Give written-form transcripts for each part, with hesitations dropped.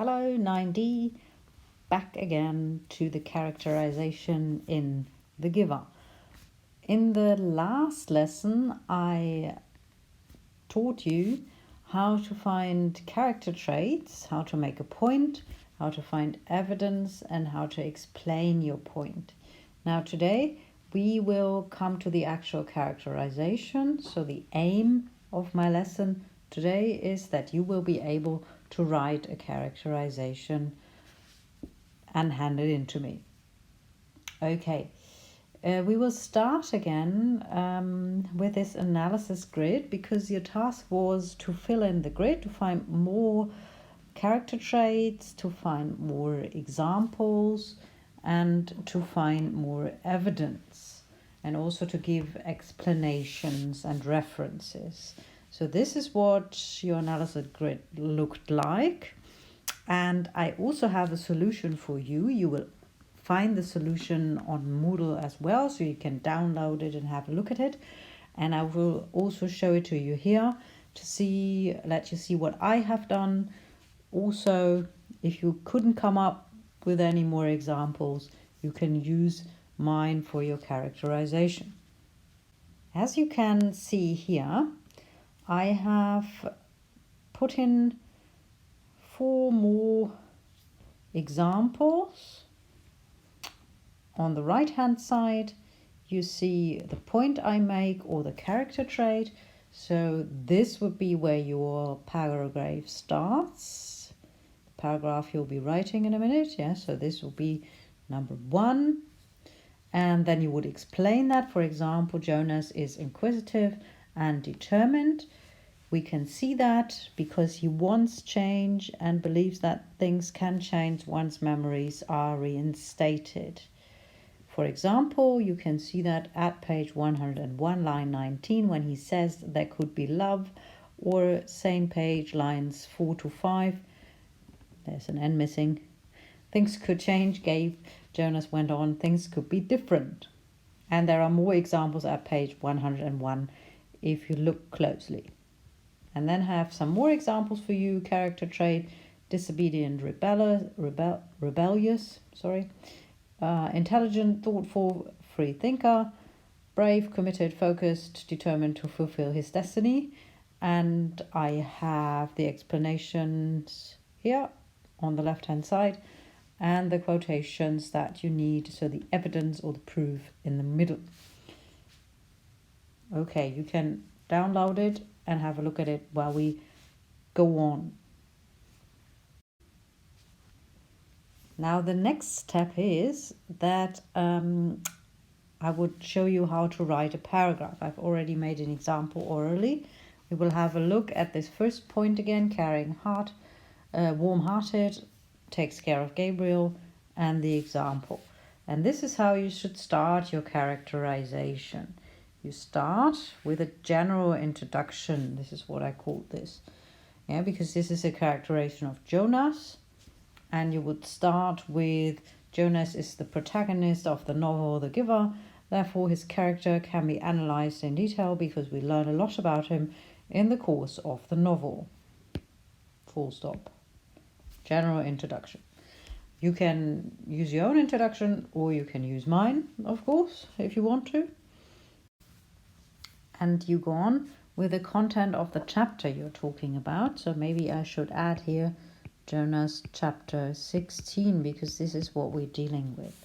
Hello 9D, back again to the characterization in the giver. In the last lesson I taught you how to find character traits, how to make a point, how to find evidence, and how to explain your point. Now today we will come to the actual characterization. So the aim of my lesson today is that you will be able to write a characterization and hand it in to me. Okay, we will start again with this analysis grid, because your task was to fill in the grid, to find more character traits, to find more examples, and to find more evidence, and also to give explanations and references. So this is what your analysis grid looked like. And I also have a solution for you. You will find the solution on Moodle as well, so you can download it and have a look at it. And I will also show it to you here to let you see what I have done. Also, if you couldn't come up with any more examples, you can use mine for your characterization. As you can see here, I have put in 4 more examples. On the right hand side you see the point I make, or the character trait. So this would be where your paragraph starts, the paragraph you'll be writing in a minute. So this will be number 1, and then you would explain that. For example, Jonas is inquisitive and determined. We can see that because he wants change and believes that things can change once memories are reinstated. For example, you can see that at page 101, line 19, when he says there could be love, or same page, lines 4 to 5. There's an N missing. Things could change, Jonas went on, things could be different. And there are more examples at page 101 if you look closely. And then have some more examples for you. Character trait: disobedient, rebellious, intelligent, thoughtful, free thinker, brave, committed, focused, determined to fulfill his destiny. And I have the explanations here on the left hand side, and the quotations that you need, so the evidence or the proof in the middle. Okay, you can download it and have a look at it while we go on. Now the next step is that I would show you how to write a paragraph. I've already made an example orally. We will have a look at this first point again: caring heart, warm-hearted, takes care of Gabriel, and the example. And this is how you should start your characterization. You start with a general introduction. This is what I call this. Because this is a characterization of Jonas. And you would start with: Jonas is the protagonist of the novel The Giver. Therefore, his character can be analyzed in detail because we learn a lot about him in the course of the novel. Full stop. General introduction. You can use your own introduction, or you can use mine, of course, if you want to. And you go on with the content of the chapter you're talking about. So maybe I should add here Jonas chapter 16, because this is what we're dealing with.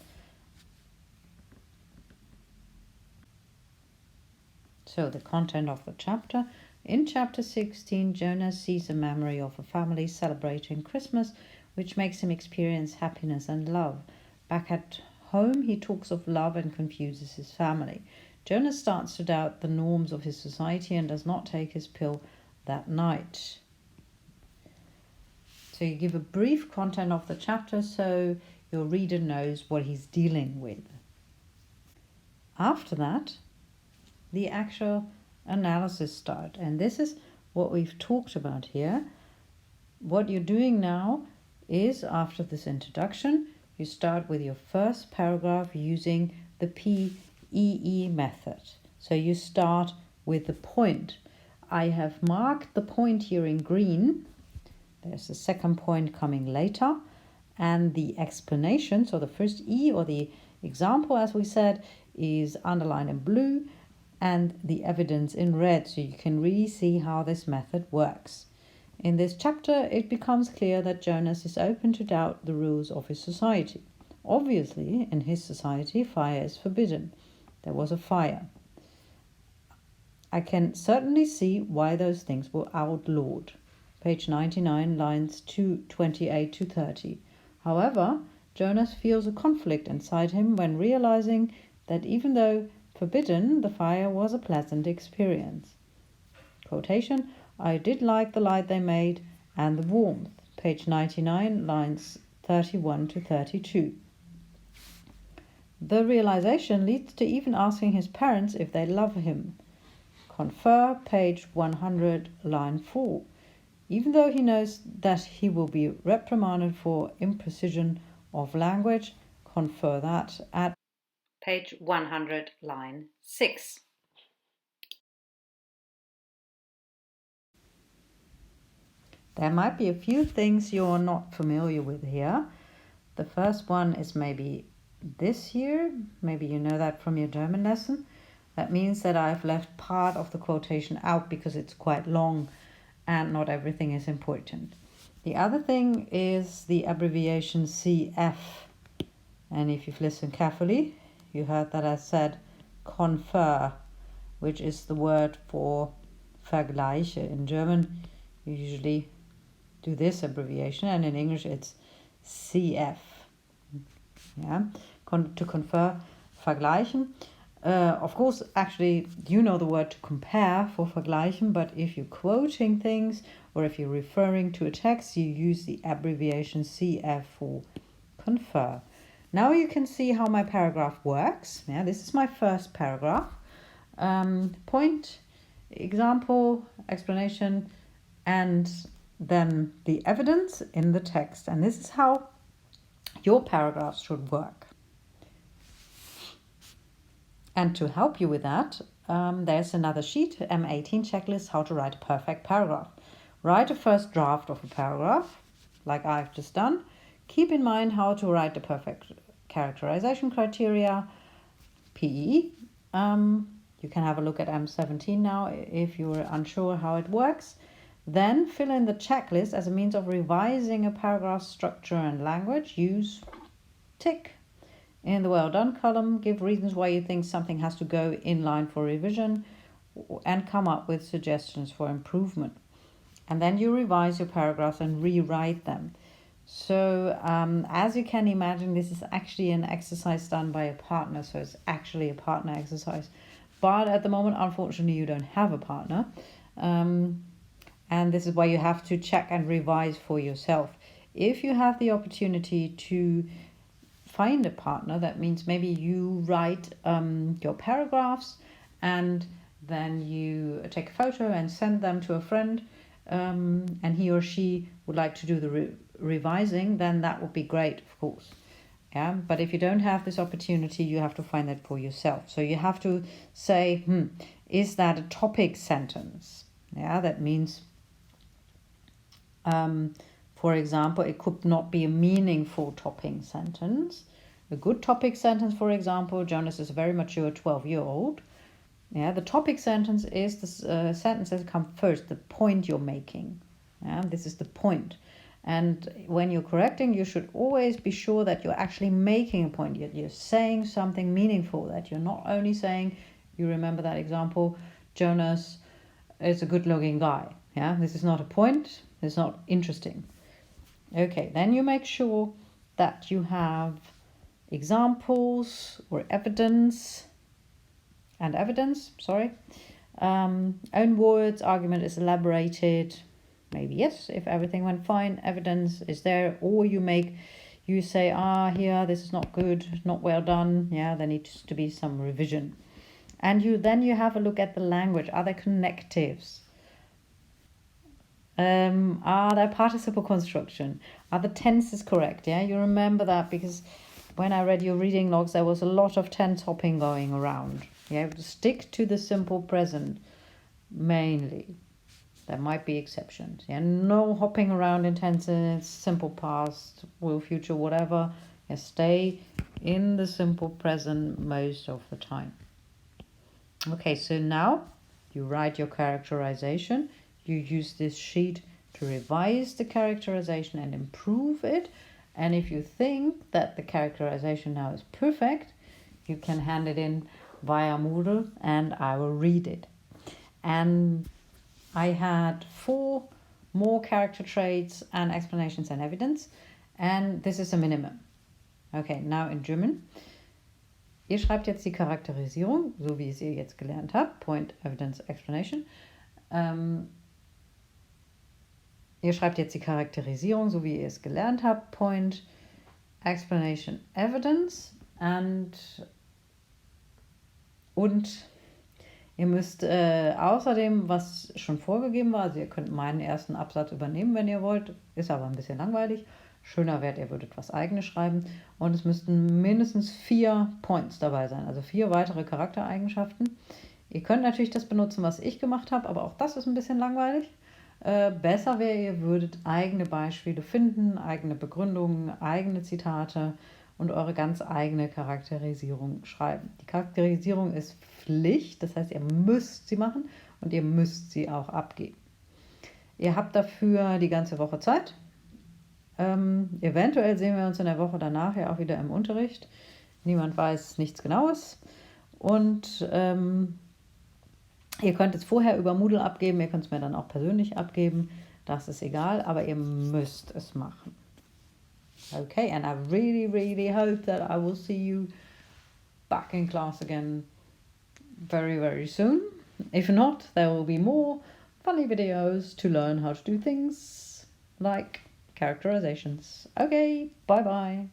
So the content of the chapter. In chapter 16, Jonas sees a memory of a family celebrating Christmas, which makes him experience happiness and love. Back at home, he talks of love and confuses his family. Jonas starts to doubt the norms of his society and does not take his pill that night. So you give a brief content of the chapter so your reader knows what he's dealing with. After that, the actual analysis starts. And this is what we've talked about here. What you're doing now is, after this introduction, you start with your first paragraph using the PEE method. So you start with the point. I have marked the point here in green. There's a second point coming later, and the explanation, so the first E or the example, as we said, is underlined in blue and the evidence in red, so you can really see how this method works. In this chapter, it becomes clear that Jonas is open to doubt the rules of his society. Obviously, in his society, fire is forbidden. There was a fire. I can certainly see why those things were outlawed. Page 99, lines 28 to 30. However, Jonas feels a conflict inside him when realizing that even though forbidden, the fire was a pleasant experience. Quotation, I did like the light they made and the warmth. Page 99, lines 31 to 32. The realization leads to even asking his parents if they love him. Confer, page 100, line 4. Even though he knows that he will be reprimanded for imprecision of language, confer that at page 100, line 6. There might be a few things you're not familiar with here. The first one is maybe this here. Maybe you know that from your German lesson. That means that I've left part of the quotation out because it's quite long and not everything is important. The other thing is the abbreviation CF. And if you've listened carefully, you heard that I said confer, which is the word for Vergleiche. In German, you usually do this abbreviation, and in English it's CF. Yeah, to confer, vergleichen. Of course, actually, you know the word to compare for vergleichen, but if you're quoting things or if you're referring to a text, you use the abbreviation CF for confer. Now you can see how my paragraph works. Yeah, this is my first paragraph. Point, example, explanation, and then the evidence in the text. And this is how your paragraphs should work. And to help you with that, there's another sheet, M18 checklist, how to write a perfect paragraph. Write a first draft of a paragraph, like I've just done. Keep in mind how to write the perfect characterization criteria, PE. You can have a look at M17 now if you're unsure how it works. Then fill in the checklist as a means of revising a paragraph structure and language. Use tick. In the well done column, give reasons why you think something has to go in line for revision and come up with suggestions for improvement. And then you revise your paragraphs and rewrite them. So as you can imagine, this is actually an exercise done by a partner. So it's actually a partner exercise. But at the moment, unfortunately, you don't have a partner. And this is why you have to check and revise for yourself. If you have the opportunity to find a partner, that means maybe you write your paragraphs and then you take a photo and send them to a friend, and he or she would like to do the revising, then that would be great, of course. Yeah, but if you don't have this opportunity, you have to find that for yourself. So you have to say, is that a topic sentence? Yeah, that means, for example, it could not be a meaningful topic sentence. A good topic sentence, for example, Jonas is a very mature 12-year-old. Yeah, the topic sentence is the sentence that comes first, the point you're making. Yeah, this is the point. And when you're correcting, you should always be sure that you're actually making a point. You're saying something meaningful, that you're not only saying, you remember that example, Jonas is a good-looking guy. Yeah, this is not a point. It's not interesting. Okay, then you make sure that you have examples or evidence. Own words, argument is elaborated. Maybe yes, if everything went fine, evidence is there. Or you say, here, this is not good, not well done. Yeah, there needs to be some revision. And you have a look at the language. Are there connectives? Are there participle construction? Are the tenses correct? Yeah, you remember that because when I read your reading logs, there was a lot of tense hopping going around. You have to stick to the simple present mainly. There might be exceptions. Yeah, no hopping around in tenses, simple past, will, future, whatever. Yeah, stay in the simple present most of the time. Okay, so now you write your characterization. You use this sheet to revise the characterization and improve it. And if you think that the characterization now is perfect, you can hand it in via Moodle and I will read it. And I had 4 more character traits and explanations and evidence, and this is a minimum. Okay, now in German. Ihr schreibt jetzt die Charakterisierung, so wie es ihr jetzt gelernt habt, Point, Evidence, Explanation. Ihr schreibt jetzt die Charakterisierung, so wie ihr es gelernt habt, Point, Explanation, Evidence und ihr müsst außerdem, was schon vorgegeben war, also ihr könnt meinen ersten Absatz übernehmen, wenn ihr wollt, ist aber ein bisschen langweilig. Schöner wäre, ihr würdet was Eigenes schreiben. Und es müssten mindestens 4 Points dabei sein, also 4 weitere Charaktereigenschaften. Ihr könnt natürlich das benutzen, was ich gemacht habe, aber auch das ist ein bisschen langweilig. Besser wäre, ihr würdet eigene Beispiele finden, eigene Begründungen, eigene Zitate und eure ganz eigene Charakterisierung schreiben. Die Charakterisierung ist Pflicht, das heißt, ihr müsst sie machen und ihr müsst sie auch abgeben. Ihr habt dafür die ganze Woche Zeit. Eventuell sehen wir uns in der Woche danach ja auch wieder im Unterricht. Niemand weiß nichts Genaues. Und ihr könnt es vorher über Moodle abgeben, ihr könnt es mir dann auch persönlich abgeben. Das ist egal, aber ihr müsst es machen. Okay, and I really, really hope that I will see you back in class again very, very soon. If not, there will be more funny videos to learn how to do things like characterizations. Okay, bye bye.